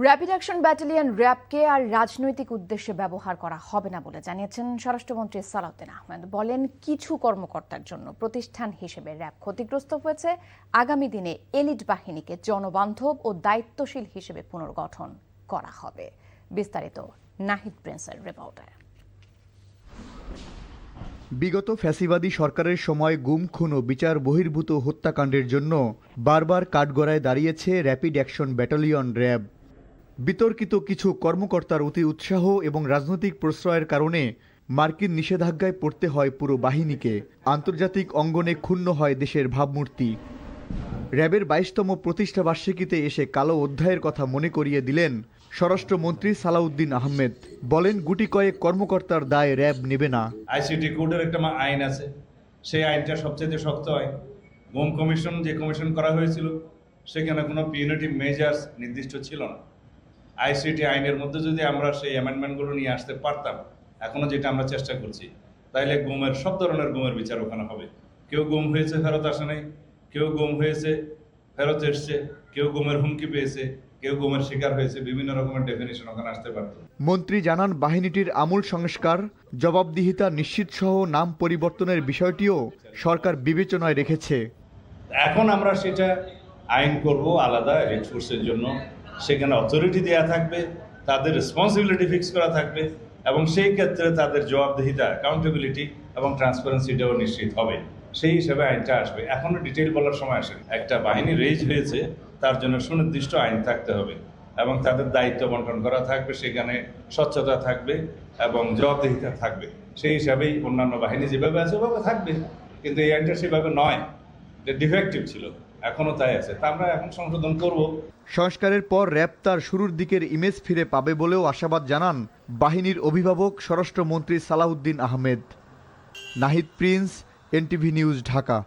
Rapid action battalion র্যাবকে আর রাজনৈতিক উদ্দেশ্যে ব্যবহার করা হবে না বলে জানিয়েছেন স্বরাষ্ট্রমন্ত্রী সালাউদ্দিন আহমেদ। বলেন, কিছু কর্মকর্তার জন্য প্রতিষ্ঠান হিসেবে র্যাব ক্ষতিগ্রস্ত হয়েছে। আগামী দিনে এলিট বাহিনীকে জনবান্ধব ও দায়িত্বশীল হিসেবে পুনর্গঠন করা হবে। বিস্তারিত নাহিদ প্রিন্সের রিপোর্টে। বিগত ফ্যাসিবাদী সরকারের সময় গুম, খুন ও বিচার বহির্ভূত হত্যাকাণ্ডের জন্য বারবার কাঠগড়ায় দাঁড়িয়েছে র্যাপিড অ্যাকশন ব্যাটালিয়ন র্যাব। বিতর্কিত কিছু কর্মকর্তার অতি উৎসাহ এবং রাজনৈতিক প্রশ্রয়ের কারণে মার্কিন নিষেধাজ্ঞায় পড়তে হয় পুরো বাহিনীকে। আন্তর্জাতিক অঙ্গনে ক্ষুণ্ণ হয় দেশের ভাবমূর্তি। র্যাবের 22তম প্রতিষ্ঠাবার্ষিকীতে এসে কালো অধ্যায়ের কথা মনে করিয়ে দিলেন স্বরাষ্ট্রমন্ত্রী সালাউদ্দিন আহমেদ। বলেন, গুটি কয়েক কর্মকর্তার দায় র্যাব নেবে না। আইসিটি কোডের একটা আইন আছে, সেই আইনটা সবচেয়ে শক্ত আইন। গুম কমিশন যে কমিশন করা হয়েছিল সেখানে কোনো পিউনিটিভ মেজার্স নির্দিষ্ট ছিল না। আইসিটি আইনের মধ্যে যদি আমরা সেই অ্যামেন্ডমেন্টগুলো নিয়ে আসতে পারতাম, এখনো যেটা আমরা চেষ্টা করছি, তাইলে গুমের সব ধরনের গুমের বিচার ওখানে হবে। কেউ গুম হয়েছে ফেরত আসে নাই, কেউ গুম হয়েছে ফেরত এসছে, কেউ গুমের হুমকি পেয়েছে, কেউ গুমের শিকার হয়েছে, বিভিন্ন রকমের ডেফিনিশন ওখানে আসতে পারত। মন্ত্রী জানান, বাহিনীটির আমূল সংস্কার, জবাবদিহিতা নিশ্চিত সহ নাম পরিবর্তনের বিষয়টিও সরকার বিবেচনায় রেখেছে। এখন আমরা সেটা আইন করব আলাদা এলিট ফোর্সের জন্য। সেখানে অথরিটি দেওয়া থাকবে, তাদের রেসপন্সিবিলিটি ফিক্স করা থাকবে এবং সেই ক্ষেত্রে তাদের জবাবদিহিতা, অ্যাকাউন্টেবিলিটি এবং ট্রান্সপারেন্সিটাও নিশ্চিত হবে। সেই হিসাবে আইনটা আসবে। এখনো ডিটেইল বলার সময় আসেনি। একটা বাহিনী রেজ হয়েছে, তার জন্য সুনির্দিষ্ট আইন থাকতে হবে এবং তাদের দায়িত্ব বন্টন করা থাকবে, সেখানে স্বচ্ছতা থাকবে এবং জবাবদিহিতা থাকবে। সেই হিসাবেই অন্যান্য বাহিনী যেভাবে আছে ওভাবে থাকবে, কিন্তু এই আইনটা সেভাবে নয়, যে ডিফেক্টিভ ছিল, এখনো তাই আছে। তা আমরা এখন সংশোধন করব। সংস্কারের পর র্যাব তার শুরুর দিকের ইমেজ ফিরে পাবে বলেও আশাবাদ জানান বাহিনীর অভিভাবক স্বরাষ্ট্রমন্ত্রী Salauddin Ahmed. Nahid Prince, NTV news, Dhaka.